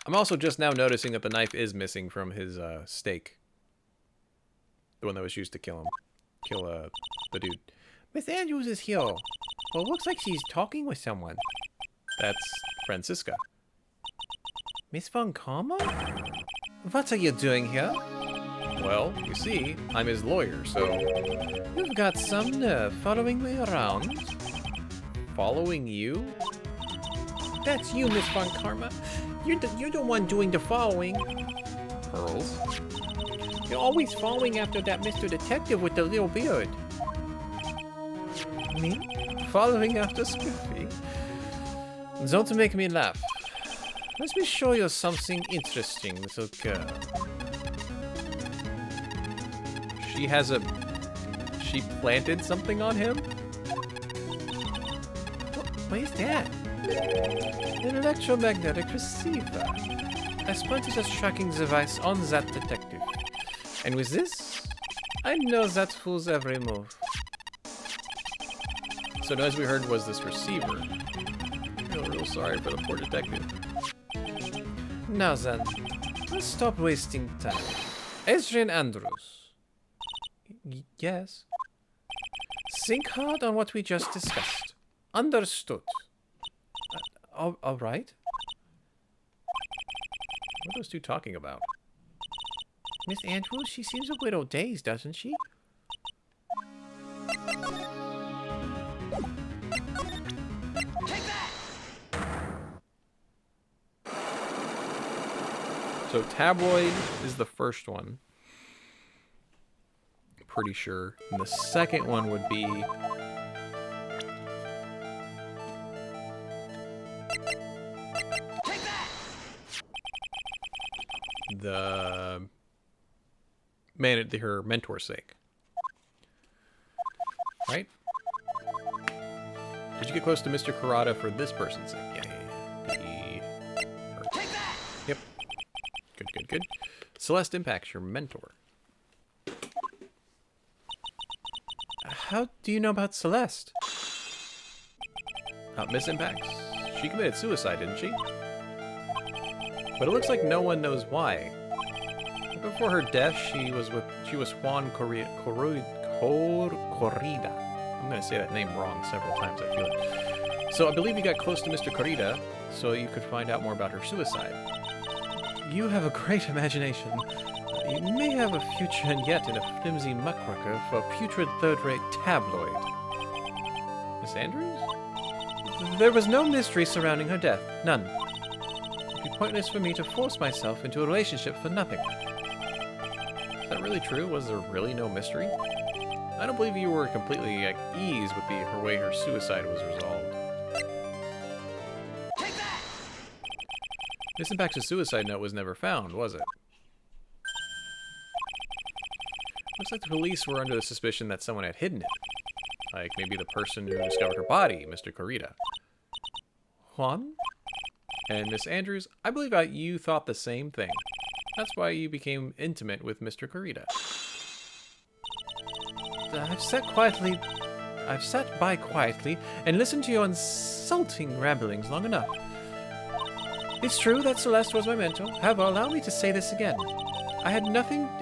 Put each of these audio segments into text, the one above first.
I'm also just now noticing that the knife is missing from his stake. The one that was used to kill the dude. Miss Andrews is here. Well, it looks like she's talking with someone. That's Francisca. Miss Von Karma? What are you doing here? Well, you see, I'm his lawyer, so... You've got some nerve following me around. Following you? That's you, Miss Von Karma. You're the one doing the following. Pearls? You're always following after that Mr. Detective with the little beard. Me? Following after Spiffy? Don't make me laugh. Let me show you something interesting, little girl. She planted something on him? What is that? An electromagnetic receiver. I planted a tracking device on that detective. And with this, I know that fool's every move. So as we heard was this receiver. I feel real sorry for the poor detective. Now then, let's stop wasting time. Adrian Andrews. Yes? Think hard on what we just discussed. Understood. All right. What are those two talking about? Miss Andrews, she seems a little dazed, doesn't she? Take that! So tabloid is the first one. Pretty sure. And the second one would be... Take that! The... her mentor's sake. Right? Did you get close to Mr. Kurata for this person's sake? Yeah. Take that! Yep. Good. Celeste Impact's your mentor. How do you know about Celeste? Miss Impacts. She committed suicide, didn't she? But it looks like no one knows why. Before her death, she was Juan Corrida. I'm gonna say that name wrong several times, I feel it. So I believe you got close to Mr. Corrida, so you could find out more about her suicide. You have a great imagination. You may have a future and yet in a flimsy muckraker for a putrid third-rate tabloid. Miss Andrews? There was no mystery surrounding her death. None. It'd be pointless for me to force myself into a relationship for nothing. Is that really true? Was there really no mystery? I don't believe you were completely at ease with her way her suicide was resolved. Take that! Miss Impact's suicide note was never found, was it? Looks like the police were under the suspicion that someone had hidden it. Like maybe the person who discovered her body, Mr. Corrida. Juan? And Miss Andrews, I believe you thought the same thing. That's why you became intimate with Mr. Corrida. I've sat by quietly and listened to your insulting ramblings long enough. It's true that Celeste was my mentor. However, allow me to say this again. It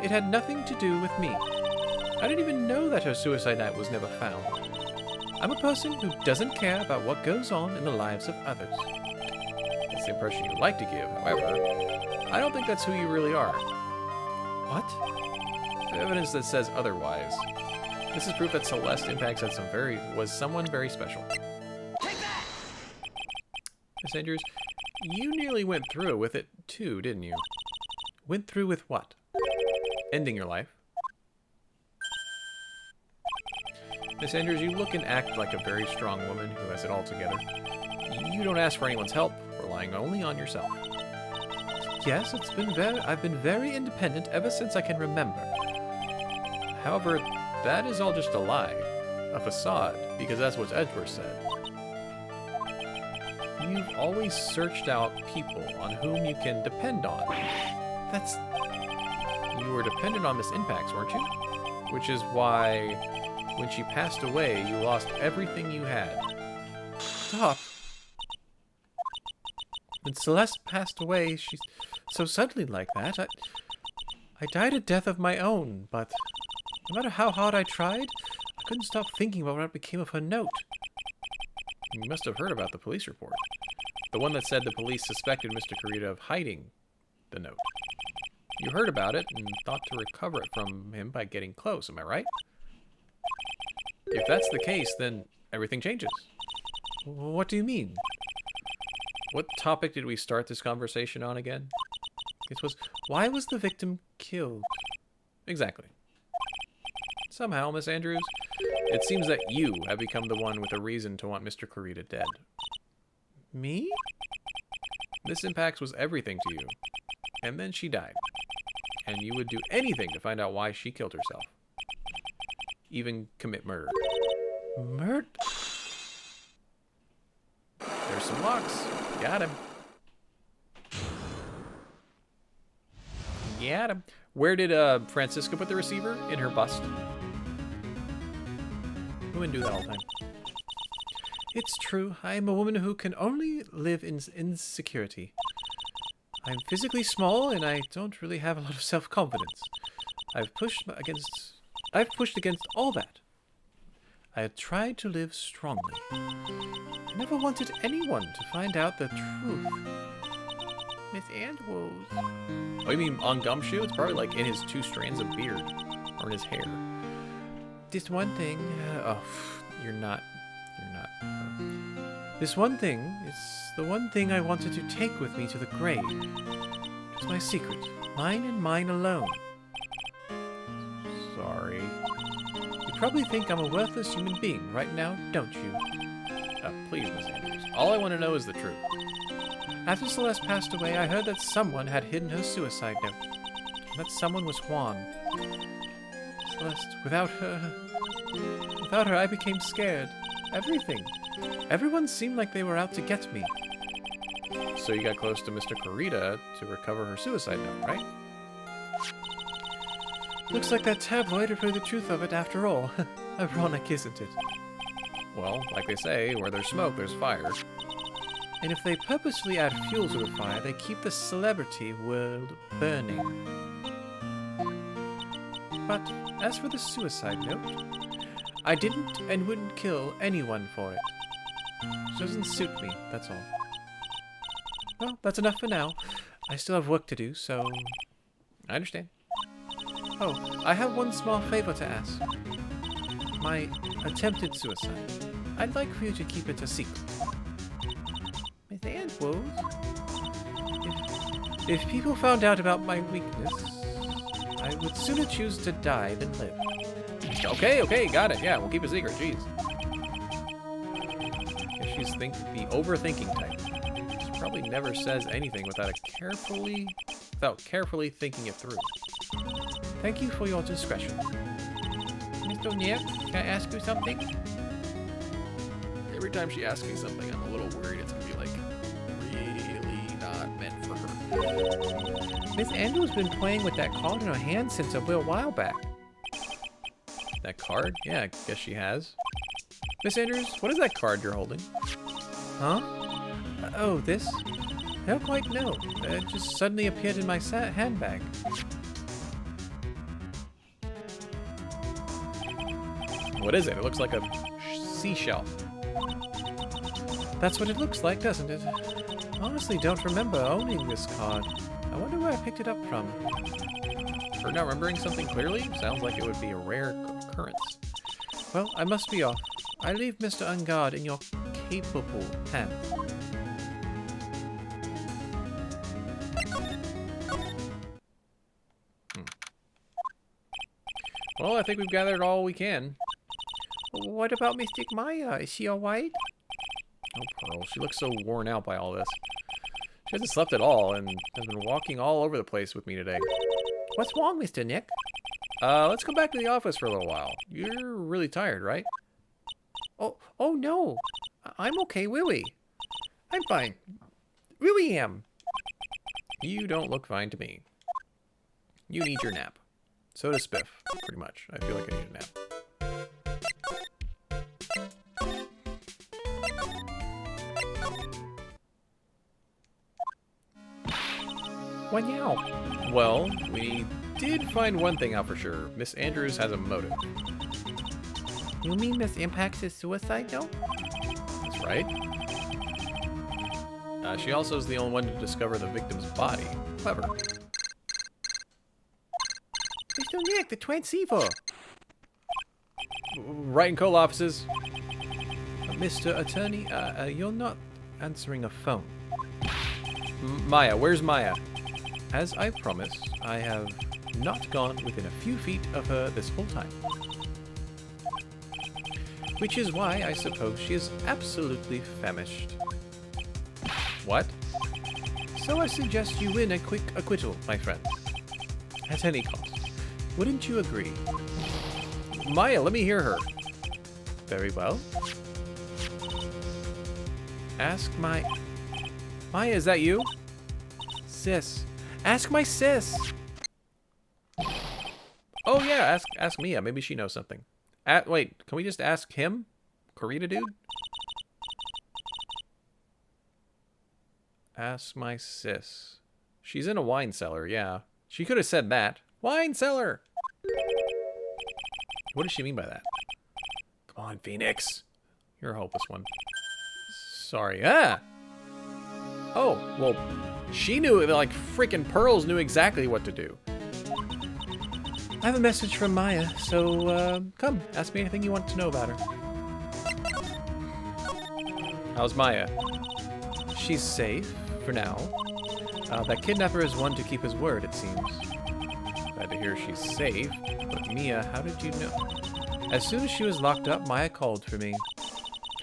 had nothing to do with me. I didn't even know that her suicide note was never found. I'm a person who doesn't care about what goes on in the lives of others. That's the impression you like to give, however. I don't think that's who you really are. What? There's evidence that says otherwise. This is proof that Celeste Impacts was someone very special. Take that! Miss Andrews, you nearly went through with it too, didn't you? Went through with what? Ending your life. Miss Andrews, you look and act like a very strong woman who has it all together. You don't ask for anyone's help, relying only on yourself. Yes, I've been very independent ever since I can remember. However, that is all just a lie. A facade, because that's what Edward said. You've always searched out people on whom you can depend on. You were dependent on Miss Impacts, weren't you? Which is why When she passed away, you lost everything you had. Stop. When Celeste passed away, she's so suddenly like that. I died a death of my own, but no matter how hard I tried, I couldn't stop thinking about what became of her note. You must have heard about the police report. The one that said the police suspected Mr. Kurita of hiding the note. You heard about it and thought to recover it from him by getting close, am I right? If that's the case, then everything changes. What do you mean? What topic did we start this conversation on again? It was, why was the victim killed? Exactly. Somehow, Miss Andrews, it seems that you have become the one with a reason to want Mr. Kurita dead. Me? Miss Impax was everything to you. And then she died. And you would do anything to find out why she killed herself. Even commit murder. Murder? There's some locks. Got him. Got him. Where did Francisca put the receiver? In her bust. Women do that all the time. It's true. I am a woman who can only live in insecurity. I'm physically small and I don't really have a lot of self-confidence. I've pushed against all that. I have tried to live strongly. I never wanted anyone to find out the truth. Miss Andrews. Oh, you mean on Gumshoe? It's probably like in his 2 strands of beard. Or in his hair. This one thing... You're not... This one thing is the one thing I wanted to take with me to the grave. It was my secret. Mine and mine alone. Sorry. You probably think I'm a worthless human being right now, don't you? Please, Miss Andrews. All I want to know is the truth. After Celeste passed away, I heard that someone had hidden her suicide note. And that someone was Juan. Celeste, without her, I became scared. Everything. Everyone seemed like they were out to get me. So you got close to Mr. Kurita to recover her suicide note, right? Looks like that tabloid revealed the truth of it after all. Ironic, isn't it? Well, like they say, where there's smoke, there's fire. And if they purposely add fuel to the fire, they keep the celebrity world burning. But as for the suicide note, I didn't and wouldn't kill anyone for it. It doesn't suit me, that's all. Well, that's enough for now. I still have work to do, so... I understand. Oh, I have one small favor to ask. My attempted suicide. I'd like for you to keep it a secret. Miss Andrews? If people found out about my weakness, I would sooner choose to die than live. Okay, got it. Yeah, we'll keep it secret. Jeez. Guess she's the overthinking type. She probably never says anything without carefully thinking it through. Thank you for your discretion. Mr. Nick, can I ask you something? Every time she asks me something, I'm a little worried it's gonna be like really not meant for her. Miss Andrew's been playing with that card in her hand since a little while back. That card? Yeah, I guess she has. Miss Andrews, what is that card you're holding? Huh? Oh, this? I don't quite know. It just suddenly appeared in my handbag. What is it? It looks like a seashell. That's what it looks like, doesn't it? Honestly, don't remember owning this card. I wonder where I picked it up from. For not remembering something clearly? Sounds like it would be a rare occurrence. Well, I must be off. I leave Mr. Ungard in your capable hands. Well, I think we've gathered all we can. What about Mystic Maya? Is she alright? Oh, Pearl. She looks so worn out by all this. She hasn't slept at all and has been walking all over the place with me today. What's wrong, Mr. Nick? Let's go back to the office for a little while. You're really tired, right? Oh no. I'm okay, Willie. I'm fine. Really am. You don't look fine to me. You need your nap. So does Spiff, pretty much. I feel like I need a nap. Wow. Well, we did find one thing out for sure. Miss Andrews has a motive. You mean Miss Impact's is suicide note? That's right. She also is the only one to discover the victim's body. Clever. Mr. Nick, the Twin Seafor. Wright and Cole offices. Mr. Attorney, you're not answering a phone. Maya, where's Maya? As I promised, I have not gone within a few feet of her this whole time. Which is why I suppose she is absolutely famished. What? So I suggest you win a quick acquittal, my friend. At any cost. Wouldn't you agree? Maya, let me hear her. Very well. Ask my... Maya, is that you? Sis. Ask my sis. Oh yeah, ask Mia. Maybe she knows something. Wait, can we just ask him? Corita dude? Ask my sis. She's in a wine cellar, yeah. She could have said that. Wine cellar! What does she mean by that? Come on, Phoenix. You're a hopeless one. Sorry. Ah! Oh, well, she knew, like, freaking Pearls knew exactly what to do. I have a message from Maya, so, come, ask me anything you want to know about her. How's Maya? She's safe, for now. That kidnapper is one to keep his word, it seems. Glad to hear she's safe, but Mia, how did you know? As soon as she was locked up, Maya called for me.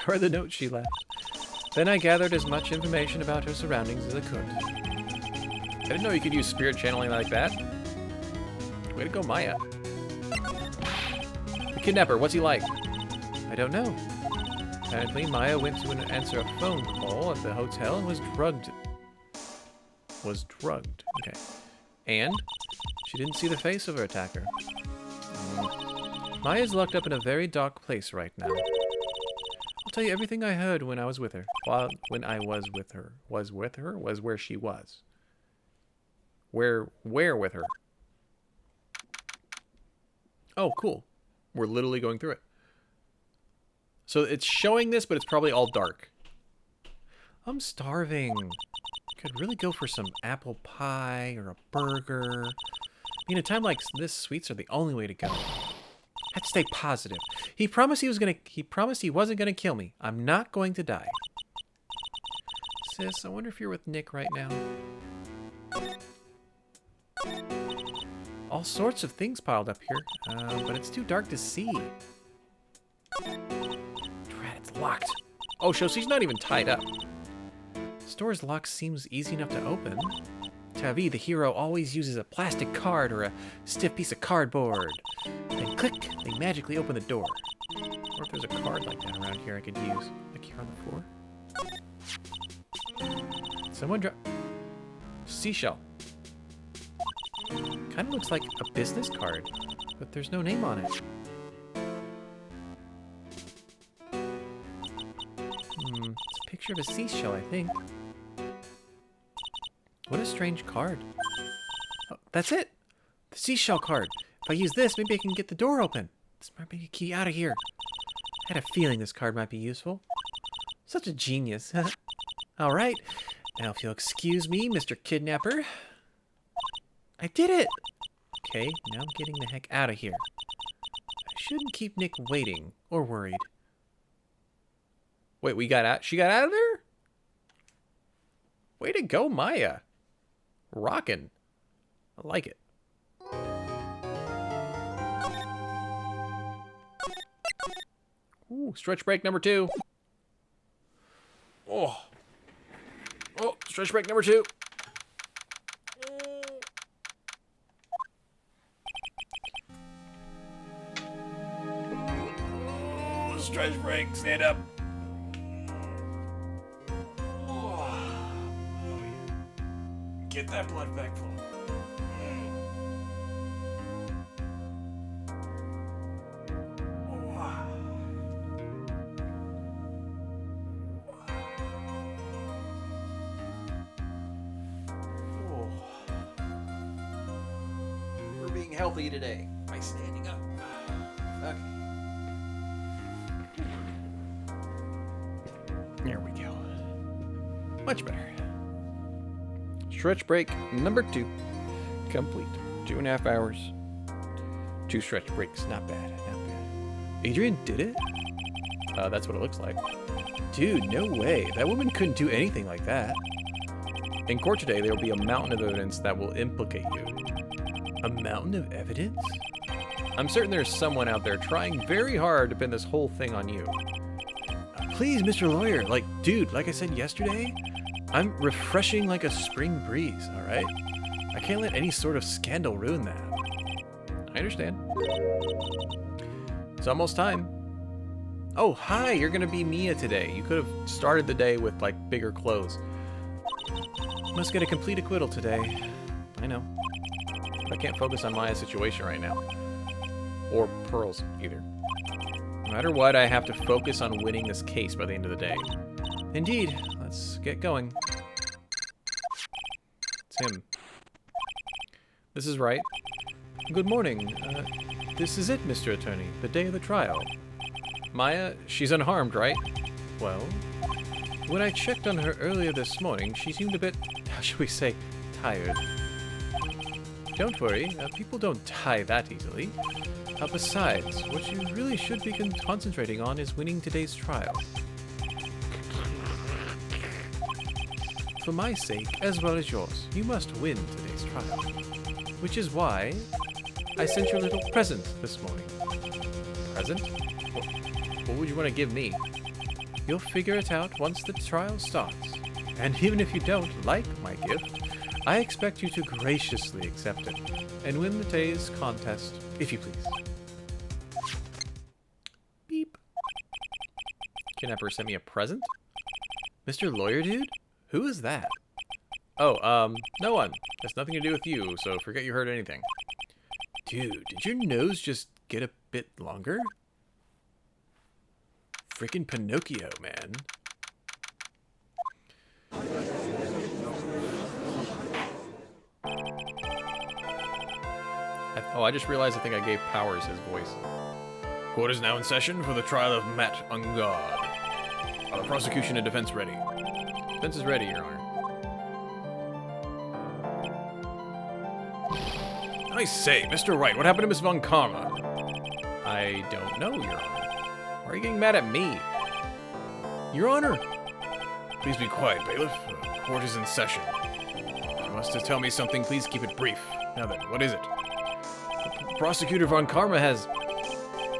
Or the note she left. Then I gathered as much information about her surroundings as I could. I didn't know you could use spirit channeling like that. Way to go, Maya. The kidnapper, what's he like? I don't know. Apparently, Maya went to answer a phone call at the hotel and was drugged. Okay. And she didn't see the face of her attacker. Maya's locked up in a very dark place right now. I'll tell you everything I heard when I was with her. When I was with her. Was with her? Was where she was. Where with her? Oh, cool. We're literally going through it. So it's showing this, but it's probably all dark. I'm starving. Could really go for some apple pie or a burger. In a time like this, sweets are the only way to go. Have to stay positive. He promised he wasn't gonna kill me. I'm not going to die. Sis, I wonder if you're with Nick right now. All sorts of things piled up here, but it's too dark to see. Drat, it's locked. Oh, so she's not even tied up. Store's lock seems easy enough to open. Tavi, the hero, always uses a plastic card or a stiff piece of cardboard. Then click, they magically open the door. Or if there's a card like that around here I could use. Like here on the floor. Someone drop... Seashell. Kind of looks like a business card, but there's no name on it. It's a picture of a seashell, I think. What a strange card. Oh, that's it! The seashell card. If I use this, maybe I can get the door open. This might be a key out of here. I had a feeling this card might be useful. Such a genius. Alright, now if you'll excuse me, Mr. Kidnapper. I did it! Okay, now I'm getting the heck out of here. I shouldn't keep Nick waiting, or worried. Wait, we got out? She got out of there? Way to go, Maya. Rockin'. I like it. Ooh, stretch break number 2. Oh. Oh, stretch break number 2. Oh, stretch break, stand up. Get that blood back full. being healthy today by standing up. Okay. There we go. Much better. Stretch break number 2. Complete. 2.5 hours. 2 stretch breaks. Not bad. Not bad. Adrian did it? That's what it looks like. Dude, no way. That woman couldn't do anything like that. In court today, there will be a mountain of evidence that will implicate you. A mountain of evidence? I'm certain there's someone out there trying very hard to pin this whole thing on you. Please, Mr. Lawyer. Like, dude, like I said yesterday, I'm refreshing like a spring breeze, alright? I can't let any sort of scandal ruin that. I understand. It's almost time. Oh, hi, you're gonna be Mia today. You could have started the day with, like, bigger clothes. Must get a complete acquittal today. I know. But I can't focus on Maya's situation right now. Or Pearl's, either. No matter what, I have to focus on winning this case by the end of the day. Indeed. Let's get going. It's him. This is Wright. Good morning. This is it, Mr. Attorney. The day of the trial. Maya, she's unharmed, right? Well, when I checked on her earlier this morning, she seemed a bit, how should we say, tired. Don't worry, people don't die that easily. Besides, what you really should be concentrating on is winning today's trial. For my sake, as well as yours, you must win today's trial. Which is why I sent you a little present this morning. Present? What would you want to give me? You'll figure it out once the trial starts. And even if you don't like my gift, I expect you to graciously accept it and win today's contest, if you please. Beep. Kidnapper sent me a present? Mr. Lawyer Dude? Who is that? Oh, no one. Has nothing to do with you, so forget you heard anything. Dude, did your nose just get a bit longer? Frickin' Pinocchio, man. I just realized I think I gave Powers his voice. Court is now in session for the trial of Matt Ungard. Prosecution and defense ready. Defense is ready, Your Honor. I say, Mr. Wright, what happened to Miss Von Karma? I don't know, Your Honor. Why are you getting mad at me? Your Honor! Please be quiet, bailiff. Court is in session. If you must tell me something, please keep it brief. Now then, what is it? Prosecutor Von Karma has...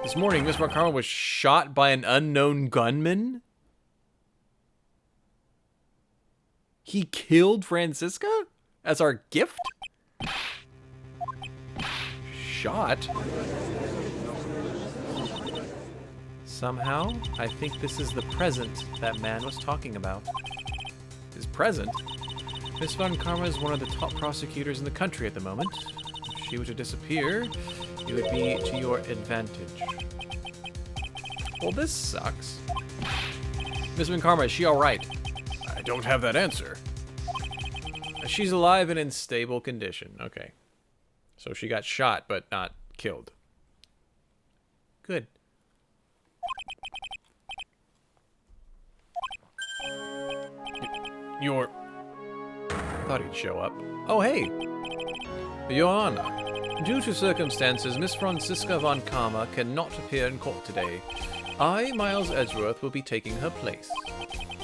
This morning, Miss Von Karma was shot by an unknown gunman? He killed Francisca? As our gift? Shot? Somehow, I think this is the present that man was talking about. His present? Miss Von Karma is one of the top prosecutors in the country at the moment. If she were to disappear, it would be to your advantage. Well, this sucks. Miss Von Karma, is she alright? I don't have that answer. She's alive and in stable condition. Okay. So she got shot, but not killed. Good. Your... Thought he'd show up. Oh, hey! Your Honor, due to circumstances, Miss Francisca Von Karma cannot appear in court today. I, Miles Edgeworth, will be taking her place.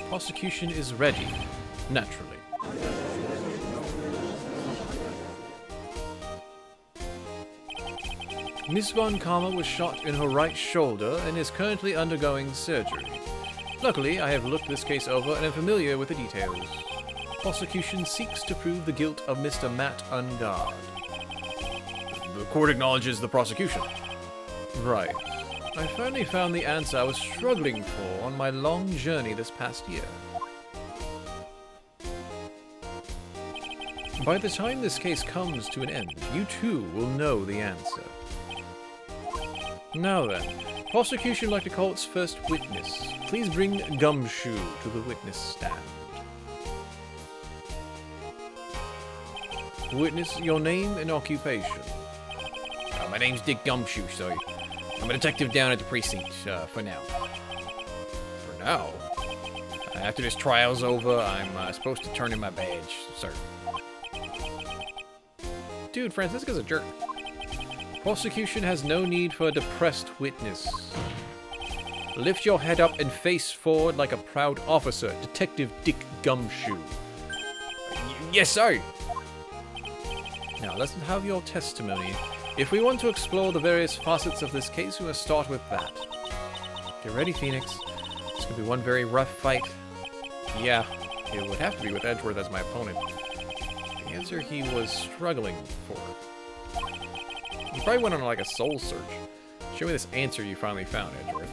Prosecution is ready, naturally. Miss Von Karma was shot in her right shoulder and is currently undergoing surgery. Luckily, I have looked this case over and am familiar with the details. Prosecution seeks to prove the guilt of Mr. Matt Ungard. The court acknowledges the prosecution. Right. I finally found the answer I was struggling for on my long journey this past year. By the time this case comes to an end, you too will know the answer. Now then, prosecution would like to call its first witness. Please bring Gumshoe to the witness stand. Witness, your name and occupation. My name's Dick Gumshoe, sir. I'm a detective down at the precinct, for now. For now? After this trial's over, I'm supposed to turn in my badge, sir. Dude, Francisca's a jerk. Prosecution has no need for a depressed witness. Lift your head up and face forward like a proud officer, Detective Dick Gumshoe. Yes, sir! Now, let's have your testimony. If we want to explore the various facets of this case, we must start with that. Get ready, Phoenix. It's gonna be one very rough fight. Yeah, it would have to be with Edgeworth as my opponent. The answer he was struggling for. He probably went on like a soul search. Show me this answer you finally found, Edgeworth.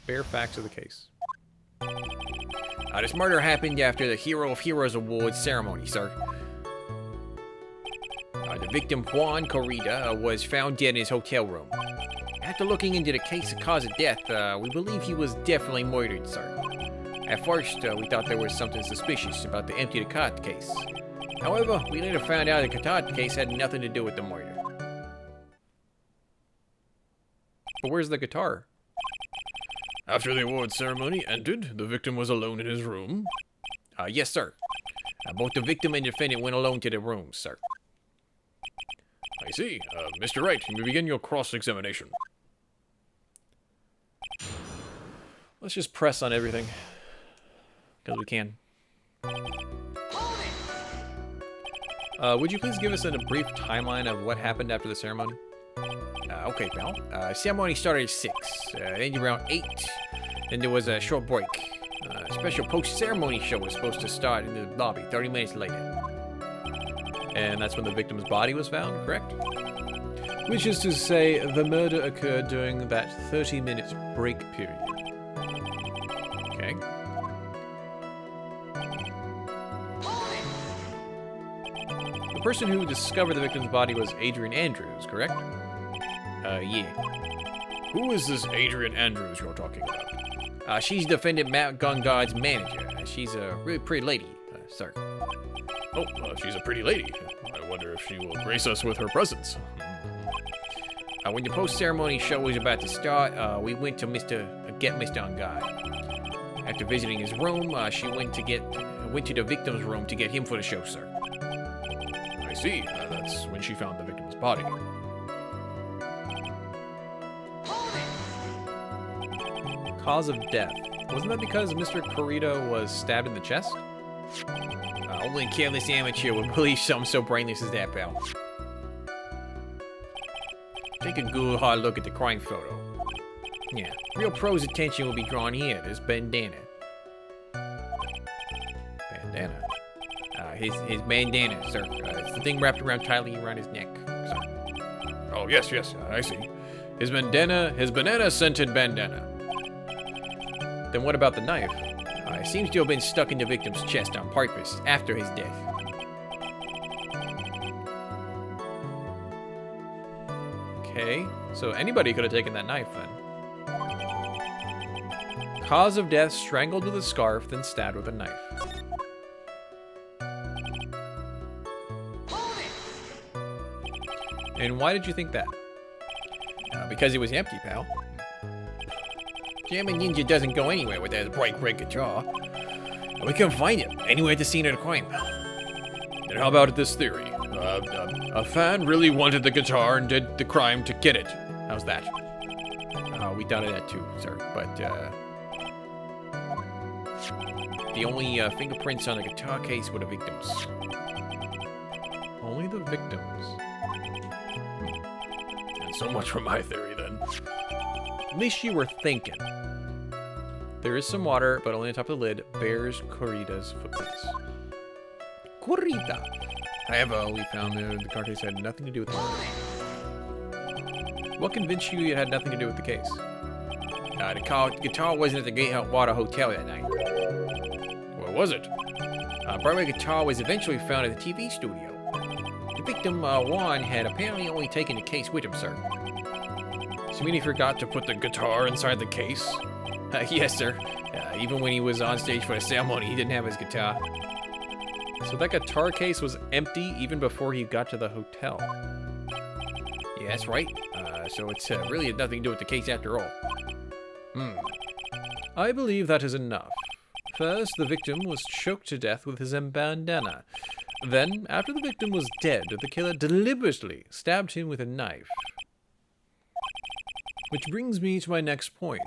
Bare facts of the case. This murder happened after the Hero of Heroes Awards ceremony, sir. The victim, Juan Corrida, was found dead in his hotel room. After looking into the case of cause of death, we believe he was definitely murdered, sir. At first, we thought there was something suspicious about the empty the cart case. However, we later found out the cart case had nothing to do with the murder. But where's the guitar? After the award ceremony ended, the victim was alone in his room. Yes, sir. Both the victim and defendant went alone to their rooms, sir. I see. Mr. Wright, you may begin your cross-examination. Let's just press on everything. Because we can. Would you please give us a brief timeline of what happened after the ceremony? Okay, pal. Ceremony started at 6, ended around 8. Then there was a short break. A special post-ceremony show was supposed to start in the lobby 30 minutes later. And that's when the victim's body was found, correct? Which is to say, the murder occurred during that 30-minute break period. Okay. The person who discovered the victim's body was Adrian Andrews, correct? Yeah. Who is this Adrian Andrews you're talking about? She's defendant Matt Gungard's manager. She's a really pretty lady, sir. Oh, she's a pretty lady. I wonder if she will grace us with her presence. When the post-ceremony show was about to start, we went to get Mr. Gungard. After visiting his room, she went to the victim's room to get him for the show, sir. I see. That's when she found the victim's body. Cause of death. Wasn't that because Mr. Corrida was stabbed in the chest? Only a careless amateur would believe something so brainless as that, pal. Take a good hard look at the crime photo. Yeah, real pro's attention will be drawn here. This bandana. Bandana? His bandana, sir. It's the thing wrapped around tightly around his neck, sir. Oh, yes, I see. His banana-scented bandana. Then what about the knife? It seems to have been stuck in the victim's chest on purpose after his death. Okay, so anybody could have taken that knife then. Cause of death, strangled with a scarf, then stabbed with a knife. And why did you think that? Because it was empty, pal. Jammin' Ninja doesn't go anywhere with that bright red guitar. We couldn't find it anywhere at the scene of the crime. Then how about this theory? A fan really wanted the guitar and did the crime to get it. How's that? We thought of that too, sir. But, the only fingerprints on the guitar case were the victims. Only the victims. And so much for my theory, then. At least you were thinking. There is some water, but only on top of the lid bears Corrida's footprints. Corrida! However, we found the car case had nothing to do with the murder. What convinced you it had nothing to do with the case? The guitar wasn't at the Gatewater Hotel that night. Where was it? Broadway guitar was eventually found at the TV studio. The victim, Juan, had apparently only taken the case with him, sir. So you mean he forgot to put the guitar inside the case? Yes, sir. Even when he was on stage for the ceremony, he didn't have his guitar. So that guitar case was empty even before he got to the hotel. Yeah, that's right. So it's really had nothing to do with the case after all. I believe that is enough. First, the victim was choked to death with his bandana. Then, after the victim was dead, the killer deliberately stabbed him with a knife. Which brings me to my next point.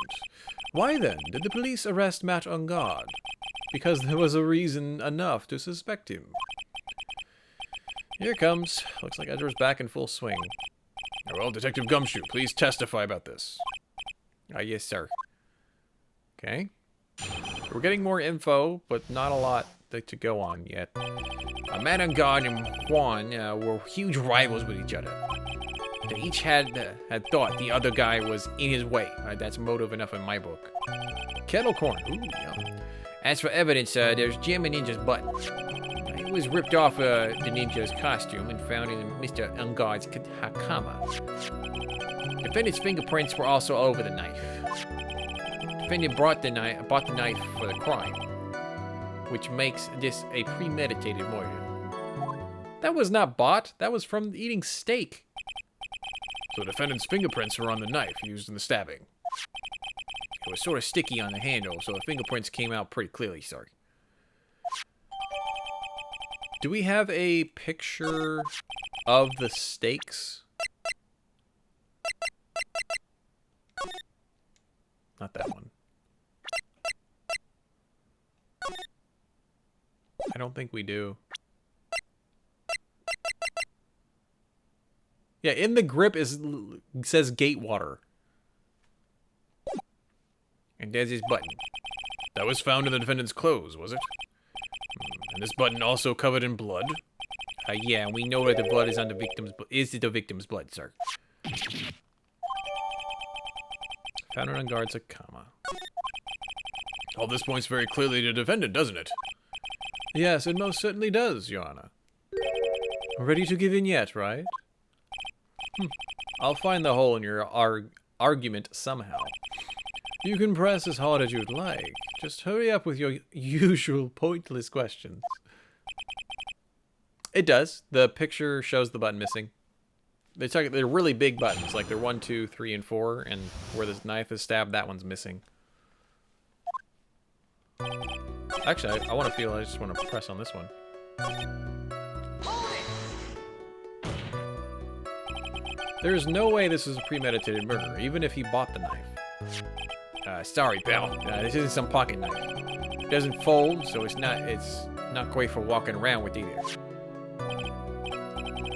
Why then did the police arrest Matt on guard? Because there was a reason enough to suspect him. Here it comes. Looks like Ezra's back in full swing. Well, Detective Gumshoe, please testify about this. Yes, sir. Okay. We're getting more info, but not a lot to go on yet. Matt on guard and Juan were huge rivals with each other. They each had thought the other guy was in his way. That's motive enough in my book. Kettle corn. Ooh, yeah. As for evidence, there's Jim and Ninja's butt. It was ripped off the ninja's costume and found in Mr. Unguard's hakama. Defendant's fingerprints were also all over the knife. Defendant bought the knife for the crime, which makes this a premeditated murder. That was not bought. That was from eating steak. So the defendant's fingerprints were on the knife used in the stabbing. It was sort of sticky on the handle, so the fingerprints came out pretty clearly, sir. Do we have a picture of the steaks? Not that one. I don't think we do. Yeah, in the grip says Gatewater. And there's his button. That was found in the defendant's clothes, was it? And this button also covered in blood? Yeah, and we know that the blood is on the victim's blood, sir. Found it on guard's hakama. All this points very clearly to the defendant, doesn't it? Yes, it most certainly does, Your Honor. Ready to give in yet, right? I'll find the hole in your argument somehow. You can press as hard as you'd like. Just hurry up with your usual pointless questions. It does. The picture shows the button missing. They're really big buttons, like they're 1, 2, 3, and 4, and where this knife is stabbed, that one's missing. Actually, I want to feel. I just want to press on this one. There's no way this is a premeditated murder, even if he bought the knife. Sorry, pal. This isn't some pocket knife. It doesn't fold, so it's not great for walking around with either.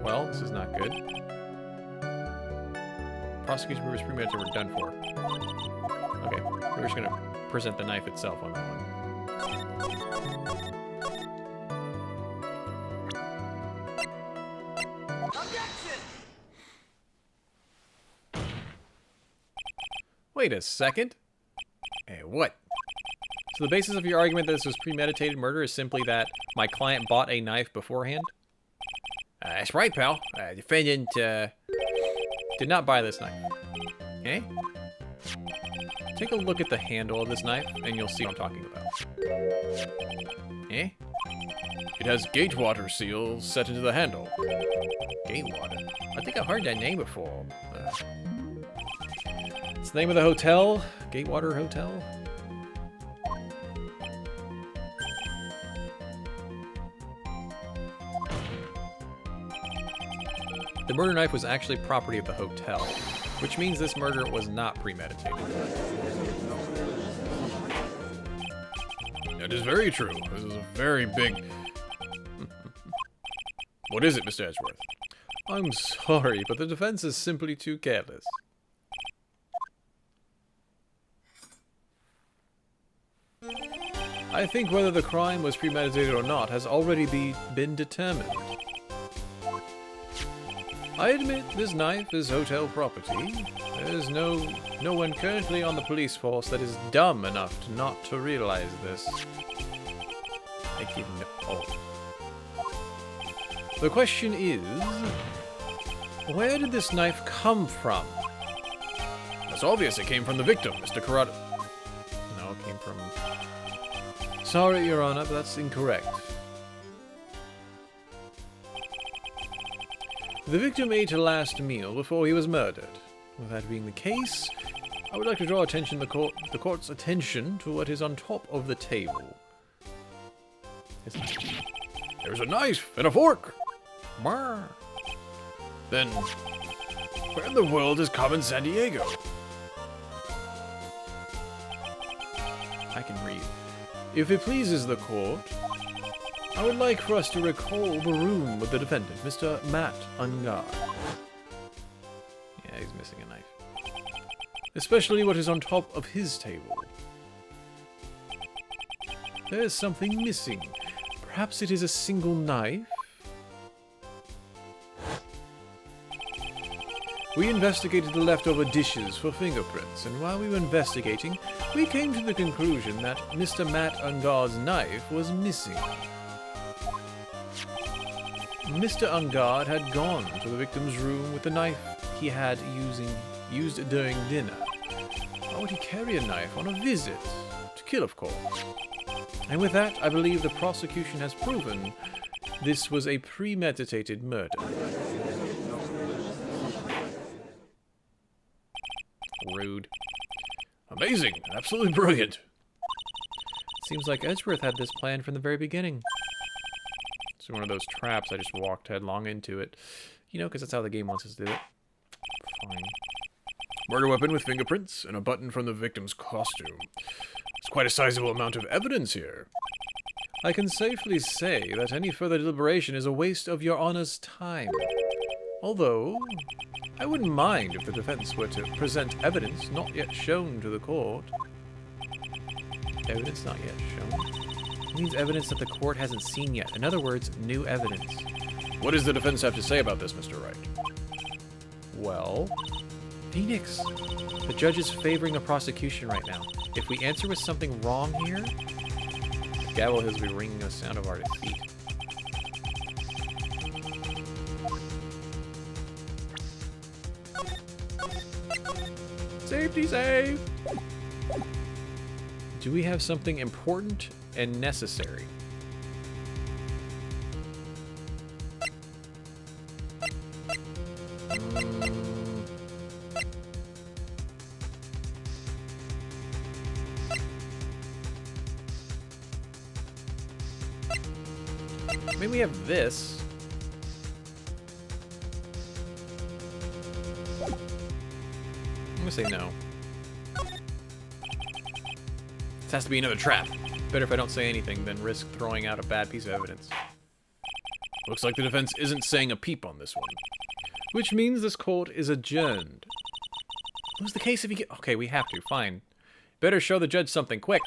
Well, this is not good. Prosecution purpose premeditated, we're done for. Okay, we're just gonna present the knife itself on that one. Wait a second. Hey, what? So the basis of your argument that this was premeditated murder is simply that my client bought a knife beforehand? That's right, pal. Defendant did not buy this knife. Okay? Take a look at the handle of this knife, and you'll see what I'm talking about. Eh? It has Gatewater seal set into the handle. Gatewater? I think I've heard that name before. It's the name of the hotel, Gatewater Hotel. The murder knife was actually property of the hotel, which means this murder was not premeditated. That is very true. This is a very big... What is it, Mr. Edgeworth? I'm sorry, but the defense is simply too careless. I think whether the crime was premeditated or not has already been determined. I admit this knife is hotel property. There is no one currently on the police force that is dumb enough not to realize this. I give no. The question is, where did this knife come from? It's obvious it came from the victim, Mr. Carrado. No, it came from... Sorry, Your Honor, but that's incorrect. The victim ate a last meal before he was murdered. With that being the case, I would like to draw the court's attention to what is on top of the table. There's a knife and a fork. Brr. Then, where in the world is Carmen Sandiego? I can read. If it pleases the court, I would like for us to recall the room with the defendant, Mr. Matt Ungard. Yeah, he's missing a knife. Especially what is on top of his table. There is something missing. Perhaps it is a single knife? We investigated the leftover dishes for fingerprints, and while we were investigating, we came to the conclusion that Mr. Matt Ungard's knife was missing. Mr. Ungard had gone to the victim's room with the knife he had used during dinner. Why would he carry a knife on a visit? To kill, of course. And with that, I believe the prosecution has proven this was a premeditated murder. Rude. Amazing. Absolutely brilliant. Seems like Edgeworth had this plan from the very beginning. It's one of those traps. I just walked headlong into it. You know, because that's how the game wants us to do it. Fine. Murder weapon with fingerprints and a button from the victim's costume. It's quite a sizable amount of evidence here. I can safely say that any further deliberation is a waste of your Honor's time. Although, I wouldn't mind if the defense were to present evidence not yet shown to the court. Evidence not yet shown? It means evidence that the court hasn't seen yet. In other words, new evidence. What does the defense have to say about this, Mr. Wright? Well, Phoenix, the judge is favoring the prosecution right now. If we answer with something wrong here, the gavel hills will be ringing the sound of our defeat. Safety save! Do we have something important and necessary? I mean, we have this. I'm gonna say no. This has to be another trap. Better if I don't say anything than risk throwing out a bad piece of evidence. Looks like the defense isn't saying a peep on this one. Which means this court is adjourned. Lose the case if you get... Okay, we have to. Fine. Better show the judge something quick.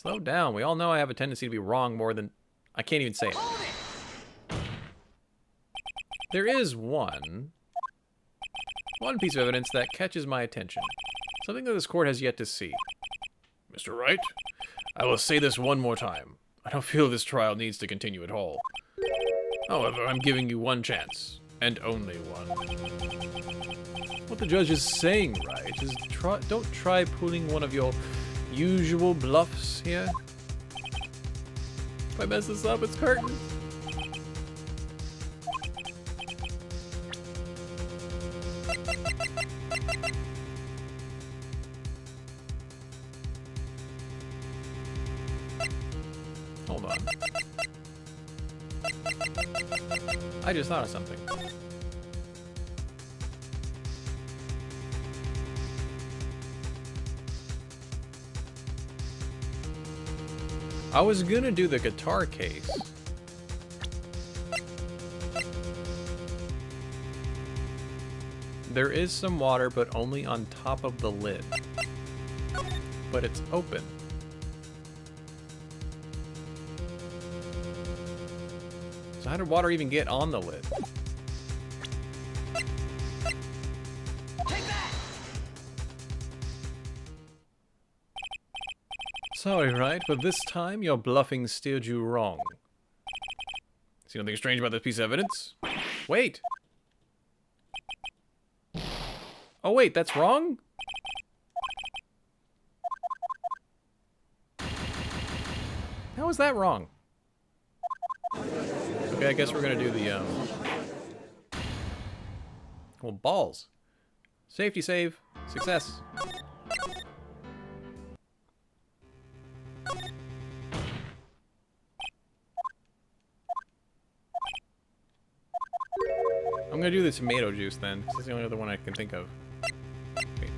Slow down. We all know I have a tendency to be wrong more than... I can't even say it. There is one piece of evidence that catches my attention. Something that this court has yet to see. Mr. Wright, I will say this one more time. I don't feel this trial needs to continue at all. However, I'm giving you one chance. And only one. What the judge is saying, right, is don't try pulling one of your usual bluffs here. If I mess this up, it's curtains. Hold on. I just thought of something. I was gonna do the guitar case. There is some water, but only on top of the lid. But it's open. So how did water even get on the lid? Sorry, Wright, but this time your bluffing steered you wrong. See nothing strange about this piece of evidence? Wait! Oh wait, that's wrong? How is that wrong? Okay, I guess we're gonna do the, Well, balls. Safety save. Success. I'm gonna do the tomato juice then, because it's the only other one I can think of. Wait.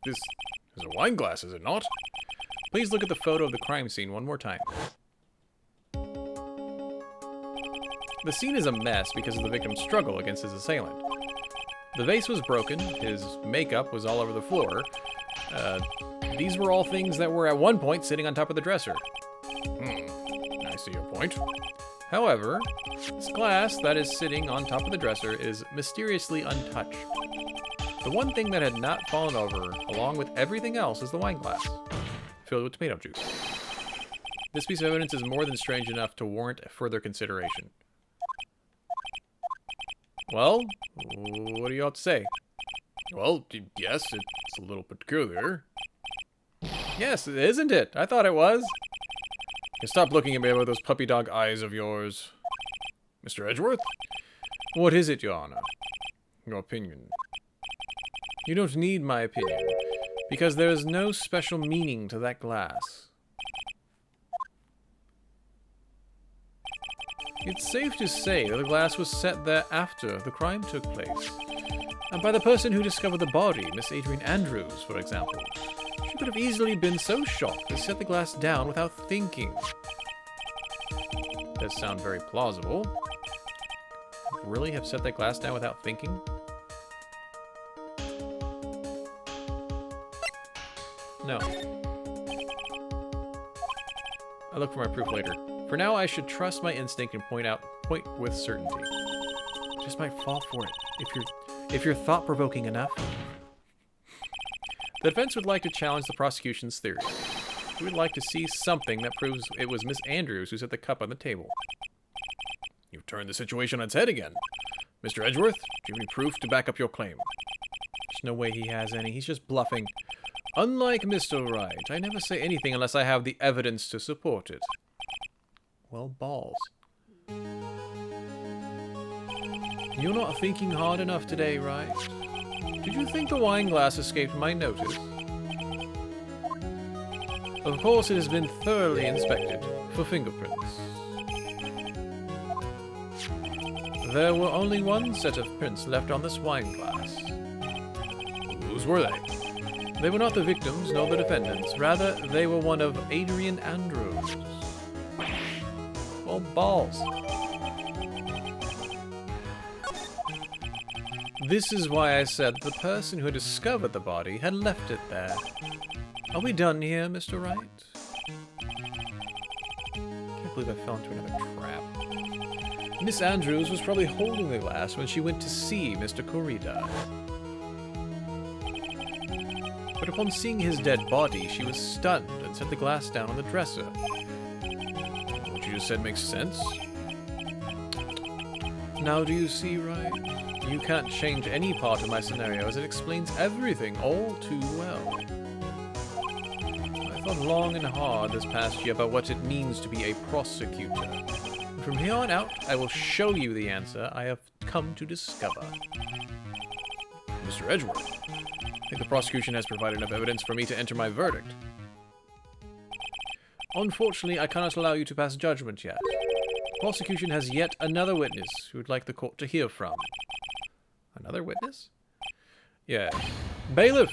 This is a wine glass, is it not? Please look at the photo of the crime scene one more time. The scene is a mess because of the victim's struggle against his assailant. The vase was broken, his makeup was all over the floor. These were all things that were at one point sitting on top of the dresser. I see your point. However, this glass that is sitting on top of the dresser is mysteriously untouched. The one thing that had not fallen over, along with everything else, is the wine glass, filled with tomato juice. This piece of evidence is more than strange enough to warrant further consideration. Well, what do you have to say? Well, yes, it's a little peculiar. Yes, isn't it? I thought it was. You stop looking at me with those puppy dog eyes of yours. Mr. Edgeworth? What is it, Your Honor? Your opinion. You don't need my opinion, because there is no special meaning to that glass. It's safe to say that the glass was set there after the crime took place. And by the person who discovered the body, Miss Adrian Andrews, for example. She could have easily been so shocked as to set the glass down without thinking. Does sound very plausible. Really have set that glass down without thinking? No. I'll look for my proof later. For now, I should trust my instinct and point with certainty. Just might fall for it, if you're thought-provoking enough. The defense would like to challenge the prosecution's theory. We would like to see something that proves it was Miss Andrews who set the cup on the table. You've turned the situation on its head again. Mr. Edgeworth, do you have any proof to back up your claim? There's no way he has any. He's just bluffing. Unlike Mr. Wright, I never say anything unless I have the evidence to support it. Well, balls. You're not thinking hard enough today, Wright? Did you think the wine glass escaped my notice? Of course, it has been thoroughly inspected for fingerprints. There were only one set of prints left on this wine glass. Whose were they? They were not the victims nor the defendants. Rather, they were one of Adrian Andrews. Well, balls. This is why I said the person who discovered the body had left it there. Are we done here, Mr. Wright? Can't believe I fell into another trap. Miss Andrews was probably holding the glass when she went to see Mr. Corrida. But upon seeing his dead body, she was stunned and set the glass down on the dresser. What you just said makes sense. Now do you see, Wright? You can't change any part of my scenario as it explains everything all too well. I thought long and hard this past year about what it means to be a prosecutor. And from here on out, I will show you the answer I have come to discover. Mr. Edgeworth, I think the prosecution has provided enough evidence for me to enter my verdict. Unfortunately, I cannot allow you to pass judgment yet. The prosecution has yet another witness who would like the court to hear from. Another witness? Yeah. Bailiff,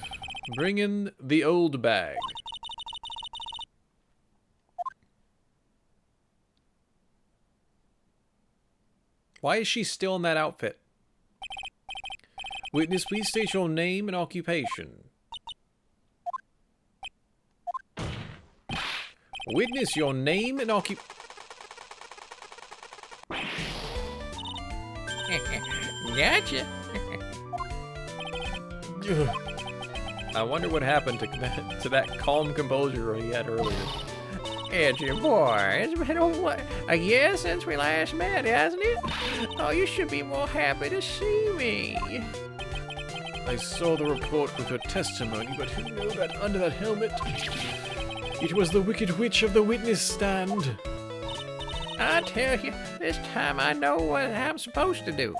bring in the old bag. Why is she still in that outfit? Witness, please state your name and occupation. Witness, your name and occupation. Gotcha. I wonder what happened to that calm composure he had earlier. Edgy boy, it's been a year since we last met, hasn't it? Oh, you should be more happy to see me. I saw the report with her testimony, but who knew that under that helmet, it was the Wicked Witch of the witness stand. I tell you, this time I know what I'm supposed to do.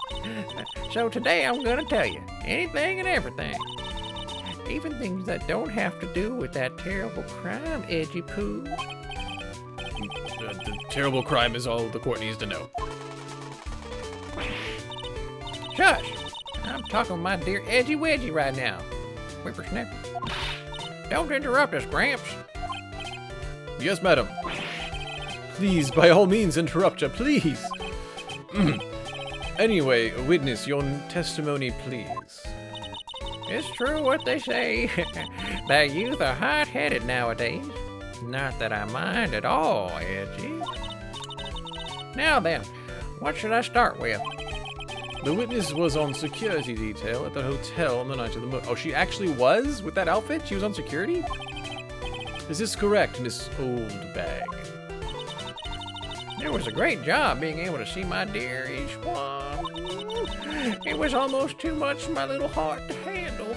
So today I'm gonna tell you anything and everything. Even things that don't have to do with that terrible crime, Edgy Poo. The terrible crime is all the court needs to know. Shush! I'm talking with my dear Edgy Wedgy right now. Whippersnapper. Don't interrupt us, Gramps. Yes, madam. Please, by all means, interrupt her, please. Anyway, witness, your testimony, please. It's true what they say. That youth are hot-headed nowadays. Not that I mind at all, Edgy. Now then, what should I start with? The witness was on security detail at the hotel on the night of the murder. Oh, she actually was? With that outfit? She was on security? Is this correct, Miss Oldbag? It was a great job being able to see my dear each one. It was almost too much for my little heart to handle.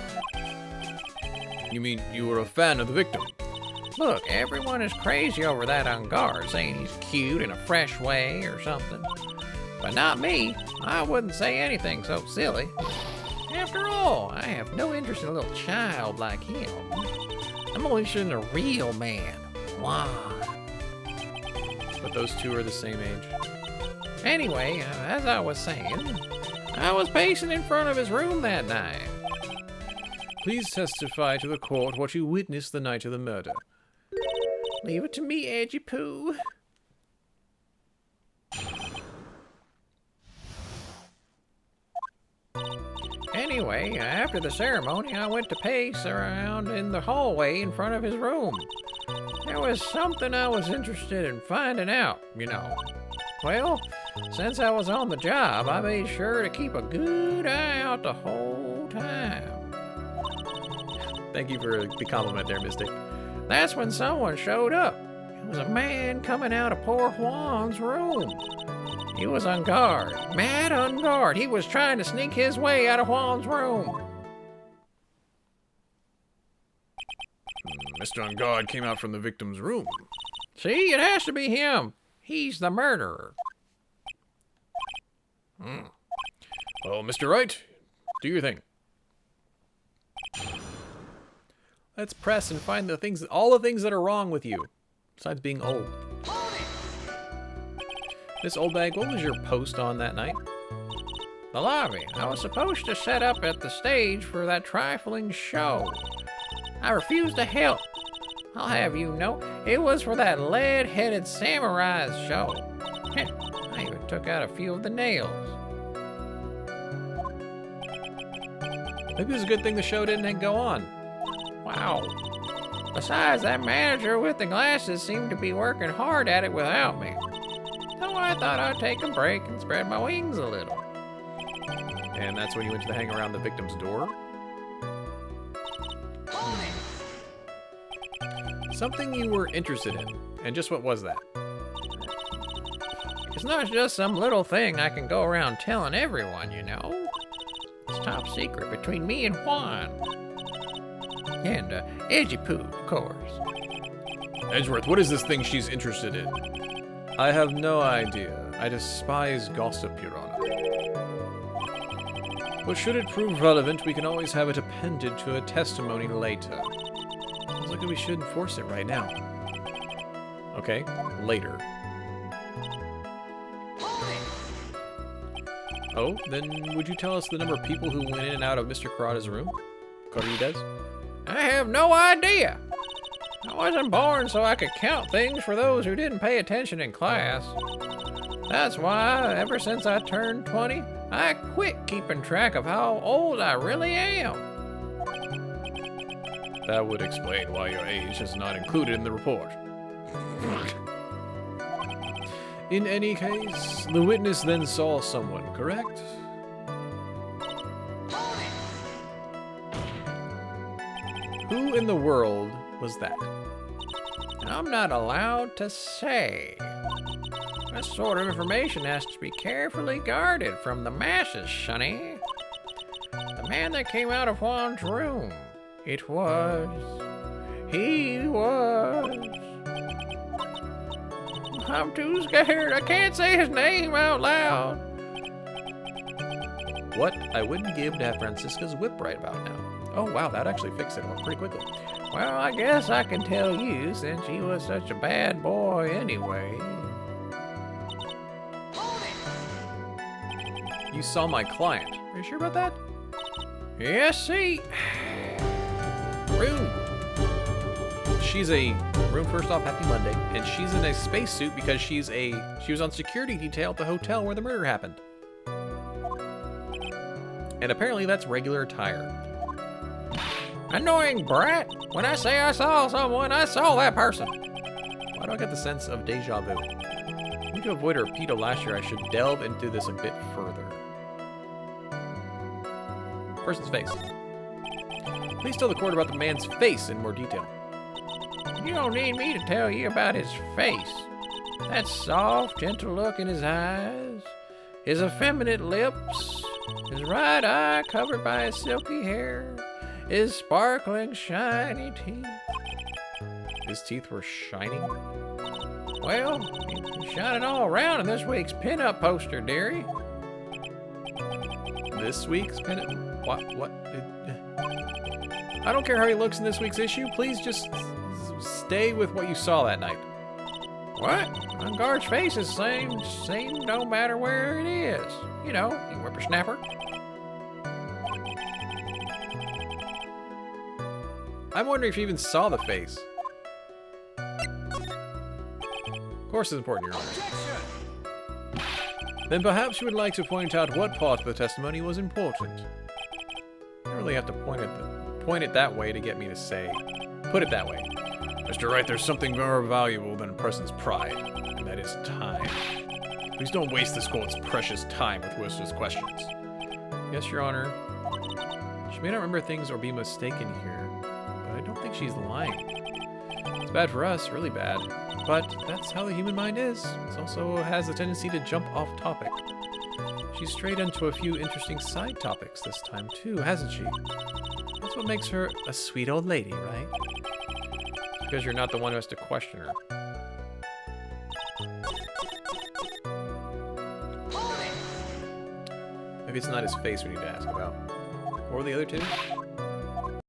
You mean you were a fan of the victim? Look, everyone is crazy over that Ungar, saying he's cute in a fresh way or something. But not me. I wouldn't say anything so silly. After all, I have no interest in a little child like him. I'm only interested in a real man. Wow. But those two are the same age. Anyway, as I was saying, I was pacing in front of his room that night. Please testify to the court what you witnessed the night of the murder. Leave it to me, Edgy Poo. Anyway, after the ceremony, I went to pace around in the hallway in front of his room. There was something I was interested in finding out, you know. Well, since I was on the job, I made sure to keep a good eye out the whole time. Thank you for the compliment there, Mystic. That's when someone showed up. It was a man coming out of poor Juan's room. He was on guard, mad on guard. He was trying to sneak his way out of Juan's room. Mr. On Guard came out from the victim's room. See, it has to be him. He's the murderer. Well, Mr. Wright, do your thing. Let's press and find the things, all the things that are wrong with you, besides being old. Miss Oldbag, what was your post on that night? The lobby. I was supposed to set up at the stage for that trifling show. I refused to help. I'll have you know, it was for that lead-headed samurai's show. I even took out a few of the nails. Maybe it was a good thing the show didn't go on. Wow. Besides, that manager with the glasses seemed to be working hard at it without me. So I thought I'd take a break and spread my wings a little. And that's when you went to the hang around the victim's door? Something you were interested in. And just what was that? It's not just some little thing I can go around telling everyone, you know. It's top secret between me and Juan. And Edgy Poo, of course. Edgeworth, what is this thing she's interested in? I have no idea. I despise gossip, Your Honor. But should it prove relevant, we can always have it appended to a testimony later. Looks like we should enforce it right now. Okay, later. Oh, then would you tell us the number of people who went in and out of Mr. Karada's room? Corrides? I have no idea. I wasn't born so I could count things for those who didn't pay attention in class. That's why, ever since I turned 20, I quit keeping track of how old I really am. That would explain why your age is not included in the report. In any case, the witness then saw someone, correct? Who in the world was that? I'm not allowed to say. That sort of information has to be carefully guarded from the masses, Sonny. The man that came out of Juan's room. He was... I'm too scared. I can't say his name out loud. What? I wouldn't give to have Francisca's whip right about now. Oh, wow, that actually fixed it pretty quickly. Well, I guess I can tell you since he was such a bad boy anyway. You saw my client. Are you sure about that? Yes, see. Rune. She's a Rune, first off, happy Monday, and she's in a spacesuit because she was on security detail at the hotel where the murder happened. And apparently that's regular attire. Annoying brat. When I say I saw someone, I saw that person. Why do I get the sense of deja vu? I need to avoid a repeat of last year. I should delve into this a bit further. Person's face. Please tell the court about the man's face in more detail. You don't need me to tell you about his face. That soft, gentle look in his eyes, his effeminate lips, his right eye covered by his silky hair, his sparkling, shiny teeth. His teeth were shining? Well, he's shining all around in this week's pinup poster, dearie. This week's pinup? What? I don't care how he looks in this week's issue. Please just stay with what you saw that night. What? Unguard's face is the same no matter where it is. You know, you whippersnapper. I'm wondering if you even saw the face. Of course it's important, Your Honor. Then perhaps you would like to point out what part of the testimony was important. You don't really have to point it that way to get me to say. Put it that way. Mr. Wright, there's something more valuable than a person's pride, and that is time. Please don't waste this court's precious time with useless questions. Yes, Your Honor. She may not remember things or be mistaken here, but I don't think she's lying. It's bad for us, really bad. But that's how the human mind is. It also has a tendency to jump off topic. She's strayed into a few interesting side topics this time too, hasn't she? That's what makes her a sweet old lady, right? Because you're not the one who has to question her. Maybe it's not his face we need to ask about. Or the other two?